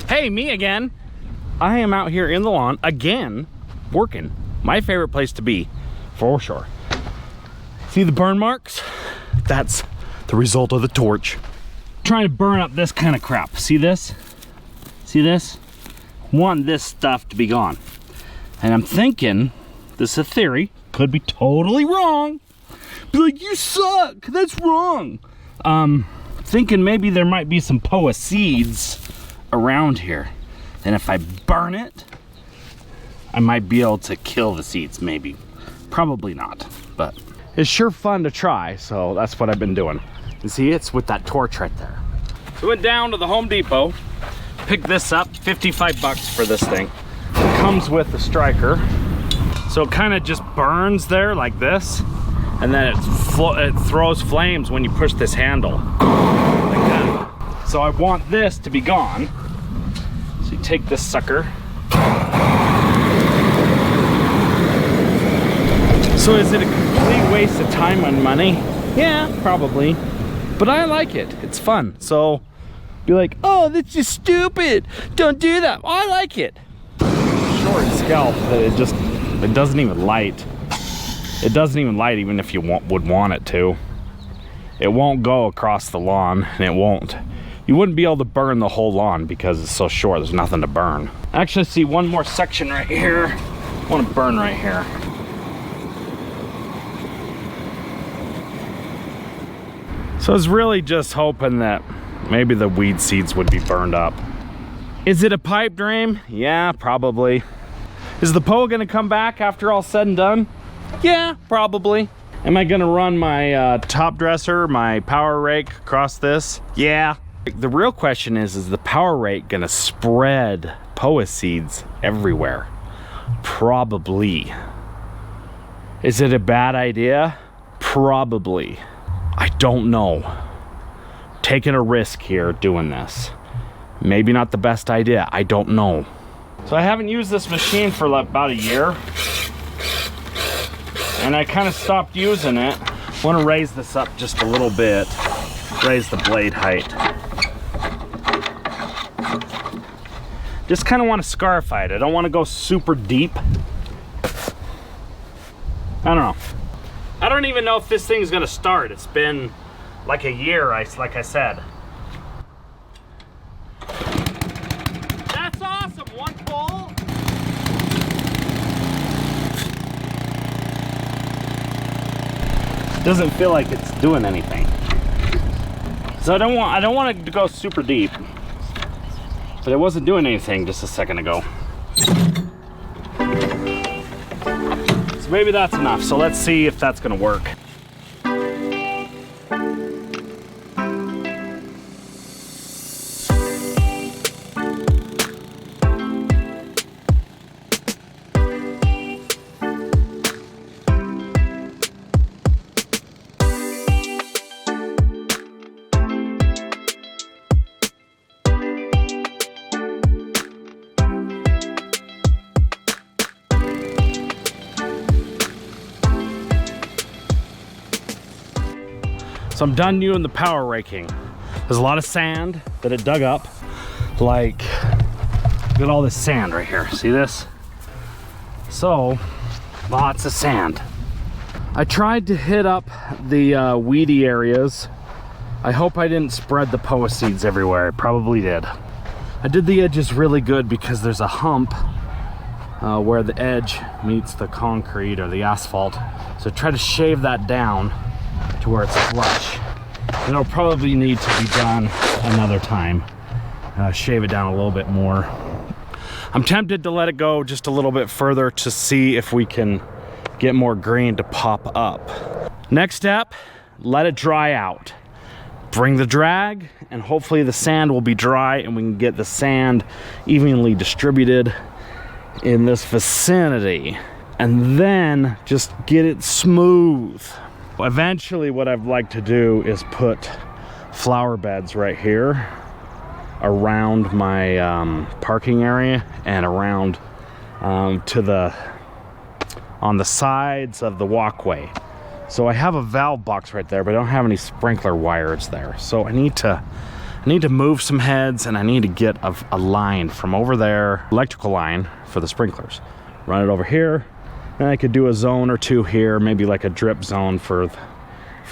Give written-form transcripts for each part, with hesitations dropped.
Hey, me again. I am out here in the lawn again, working. My favorite place to be, for sure. See the burn marks? That's the result of the torch. Trying to burn up this kind of crap. See this? See this? Want this stuff to be gone. And I'm thinking, this is a theory, could be totally wrong. Be like, you suck, that's wrong. Thinking maybe there might be some POA seeds around here. And if I burn it, I might be able to kill the seeds, maybe. Probably not, but it's sure fun to try, so that's what I've been doing. You see, it's with that torch right there. So I went down to the Home Depot, picked this up, 55 bucks for this thing. It comes with the striker. So it kind of just burns there like this, and then it throws flames when you push this handle, like that. So I want this to be gone. So you take this sucker. So is it a complete waste of time and money? Yeah, probably. But I like it, it's fun. So be like, oh, that's just stupid. Don't do that. I like it. Short scalp that it doesn't even light. It doesn't even light even if you would want it to. It won't go across the lawn, and you wouldn't be able to burn the whole lawn because it's so short, there's nothing to burn. Actually, see one more section right here. I want to burn right here. So I was really just hoping that maybe the weed seeds would be burned up. Is it a pipe dream? Yeah, probably. Is the POA gonna come back after all said and done? Yeah, probably. Am I gonna run my top dresser, my power rake across this? Yeah. The real question is the power rake gonna spread POA seeds everywhere? Probably. Is it a bad idea? Probably. I don't know. Taking a risk here doing this. Maybe not the best idea, I don't know. So I haven't used this machine for about a year. And I kind of stopped using it. I want to raise this up just a little bit. Raise the blade height. Just kind of want to scarify it. I don't want to go super deep. I don't know. I don't even know if this thing's gonna start. It's been like a year, like I said. That's awesome, one pull. Doesn't feel like it's doing anything. So I don't want it to go super deep. But it wasn't doing anything just a second ago. So maybe that's enough. So let's see if that's gonna work. So I'm done doing the power raking. There's a lot of sand that it dug up. Like, look at all this sand right here. See this? So, lots of sand. I tried to hit up the weedy areas. I hope I didn't spread the POA seeds everywhere. I probably did. I did the edges really good because there's a hump where the edge meets the concrete or the asphalt. So try to shave that down to where it's flush. And it'll probably need to be done another time. Shave it down a little bit more. I'm tempted to let it go just a little bit further to see if we can get more green to pop up. Next step, let it dry out. Bring the drag, and hopefully the sand will be dry and we can get the sand evenly distributed in this vicinity. And then just get it smooth. Eventually what I'd like to do is put flower beds right here around my parking area and around on the sides of the walkway. So I have a valve box right there, but I don't have any sprinkler wires there. So I need to I need to move some heads, and I need to get a line from over there, electrical line for the sprinklers. Run it over here, and I could do a zone or two here, maybe like a drip zone for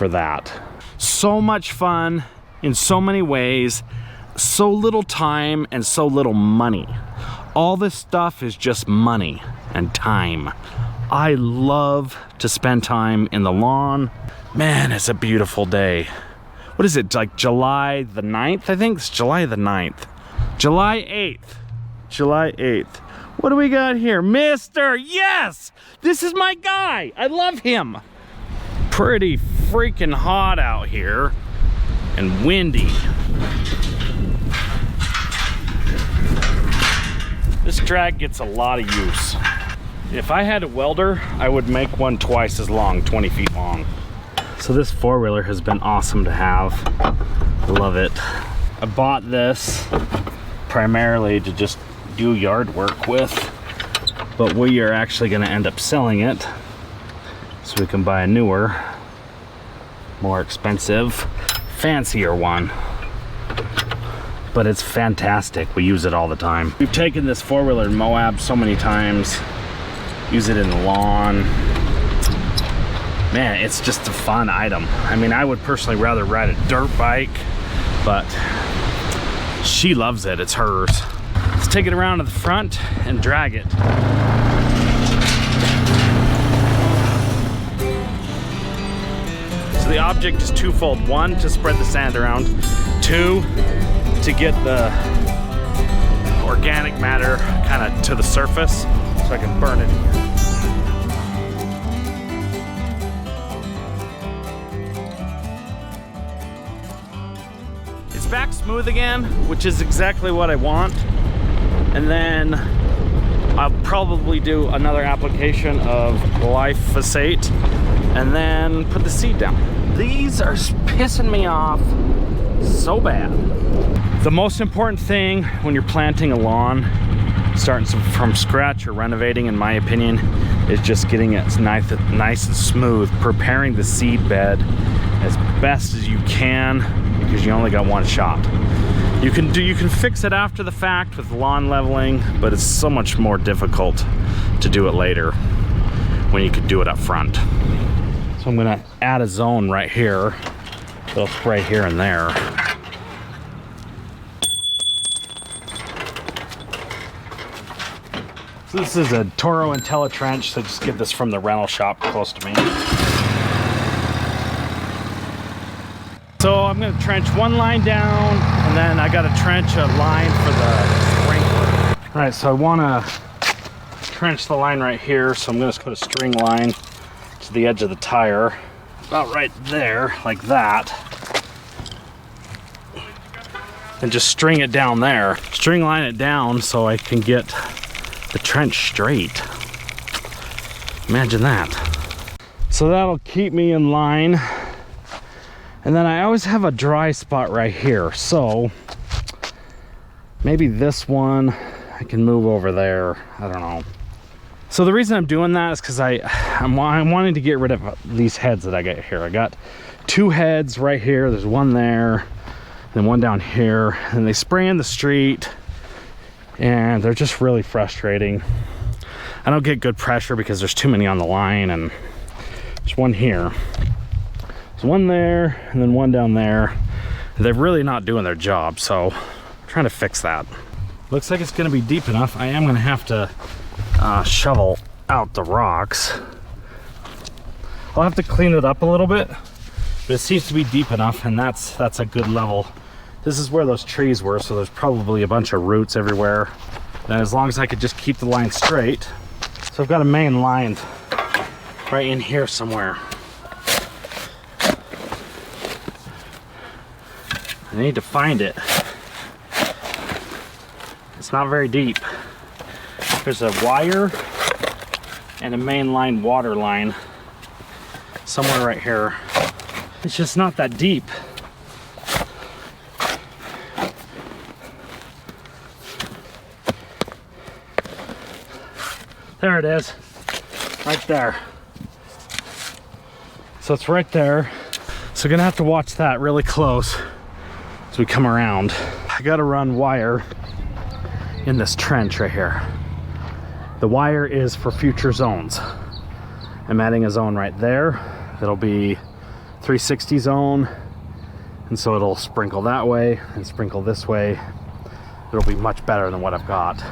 that. So much fun in so many ways, so little time and so little money. All this stuff is just money and time. I love to spend time in the lawn. Man, it's a beautiful day. What is it, like July the 9th? I think it's July the 9th. July 8th. July 8th. What do we got here? Mister, yes! This is my guy. I love him. Pretty freaking hot out here and windy. This drag gets a lot of use. If I had a welder, I would make one twice as long, 20 feet long. So this four-wheeler has been awesome to have. I love it. I bought this primarily to just do yard work with, but we are actually gonna end up selling it so we can buy a newer, more expensive, fancier one. But it's fantastic. We use it all the time. We've taken this four-wheeler in Moab so many times, use it in the lawn. Man, it's just a fun item. I mean, I would personally rather ride a dirt bike, but she loves it, it's hers. Let's take it around to the front and drag it. So the object is twofold. One, to spread the sand around. Two, to get the organic matter kind of to the surface so I can burn it again. It's back smooth again, which is exactly what I want. And then I'll probably do another application of glyphosate and then put the seed down. These are pissing me off so bad. The most important thing when you're planting a lawn, starting from scratch or renovating, in my opinion, is just getting it nice and smooth, preparing the seed bed as best as you can, because you only got one shot. You can fix it after the fact with lawn leveling, but it's so much more difficult to do it later when you could do it up front. So I'm gonna add a zone right here. It'll spray here and there. So this is a Toro IntelliTrench, so just get this from the rental shop close to me. So I'm gonna trench one line down, and then I gotta trench a line for the sprinkler. All right, so I wanna trench the line right here, so I'm gonna just put a string line to the edge of the tire, about right there, like that. And just string it down there. String line it down so I can get the trench straight. Imagine that. So that'll keep me in line. And then I always have a dry spot right here. So maybe this one I can move over there. I don't know. So the reason I'm doing that is because I'm wanting to get rid of these heads that I got here. I got two heads right here. There's one there, and one down here. And they spray in the street, and they're just really frustrating. I don't get good pressure because there's too many on the line, and there's one here. There's one there, and then one down there. They're really not doing their job, so I'm trying to fix that. Looks like it's gonna be deep enough. I am gonna have to shovel out the rocks. I'll have to clean it up a little bit, but it seems to be deep enough, and that's a good level. This is where those trees were, so there's probably a bunch of roots everywhere. And as long as I could just keep the line straight. So I've got a main line right in here somewhere. I need to find it. It's not very deep. There's a wire and a main line water line somewhere right here. It's just not that deep. There it is, right there. So it's right there. So gonna have to watch that really close. as we come around. I gotta run wire in this trench right here. The wire is for future zones. I'm adding a zone right there. It'll be 360 zone, and so it'll sprinkle that way and sprinkle this way. It'll be much better than what I've got.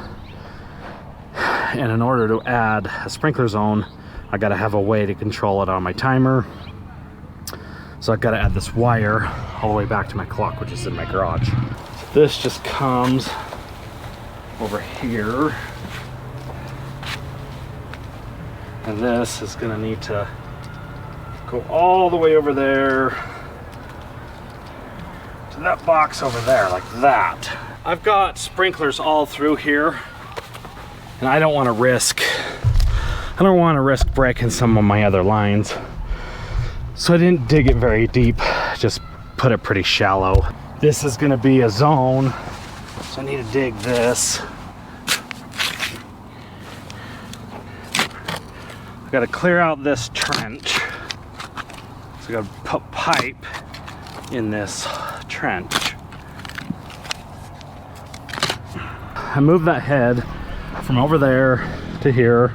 And in order to add a sprinkler zone, I gotta have a way to control it on my timer. So I've gotta add this wire all the way back to my clock, which is in my garage. This just comes over here. And this is gonna need to go all the way over there to that box over there, like that. I've got sprinklers all through here, and I don't want to risk breaking some of my other lines. So I didn't dig it very deep, just put it pretty shallow. This is gonna be a zone, so I need to dig this. I gotta clear out this trench. So I gotta put pipe in this trench. I moved that head from over there to here,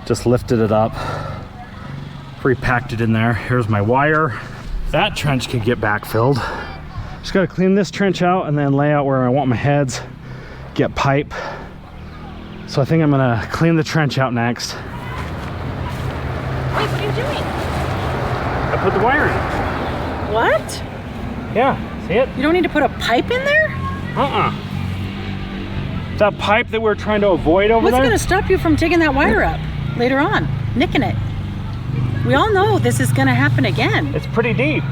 just lifted it up, repacked it in there. Here's my wire. That trench could get backfilled. Just gotta clean this trench out and then lay out where I want my heads, get pipe. So I think I'm gonna clean the trench out next. Wait, what are you doing? I put the wire in. What? Yeah, see it? You don't need to put a pipe in there? That pipe that we're trying to avoid over there? What's gonna stop you from taking that wire up later on, nicking it? We all know this is gonna happen again. It's pretty deep.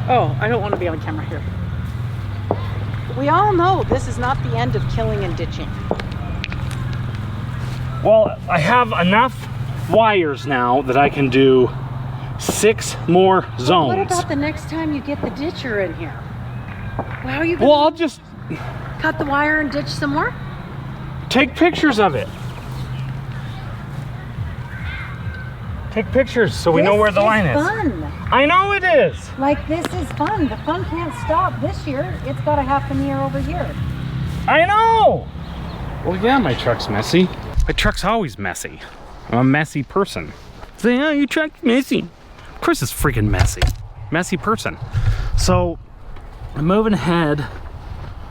Oh, I don't want to be on camera here. We all know this is not the end of killing and ditching. Well, I have enough wires now that I can do 6 more zones. What about the next time you get the ditcher in here? Well, how are you gonna Well, I'll just cut the wire and ditch some more? take pictures of it. Take pictures so we know where the line is. Fun. I know it is. Like, this is fun. The fun can't stop this year. It's got to happen year over year. I know. Well, yeah, my truck's messy. My truck's always messy. I'm a messy person. Say, oh, your truck's messy. Of course it's freaking messy. Messy person. So I'm moving ahead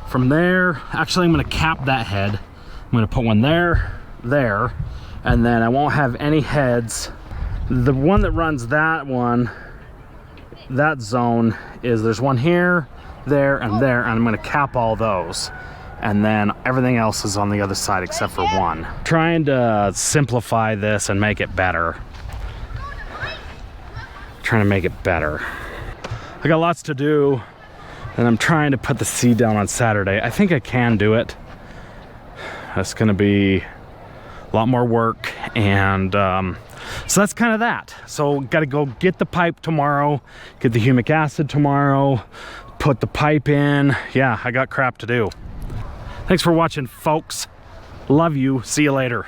from there. Actually, I'm gonna cap that head. I'm gonna put one there, and then I won't have any heads. The one that runs that zone is, there's one here, there, and I'm gonna cap all those. And then everything else is on the other side except for one. Trying to simplify this and make it better. Trying to make it better. I got lots to do, and I'm trying to put the seed down on Saturday. I think I can do it. That's gonna be a lot more work, and so that's kind of that. So gotta go get the pipe tomorrow, get the humic acid tomorrow, put the pipe in. Yeah, I got crap to do. Thanks for watching, folks. Love you. See you later.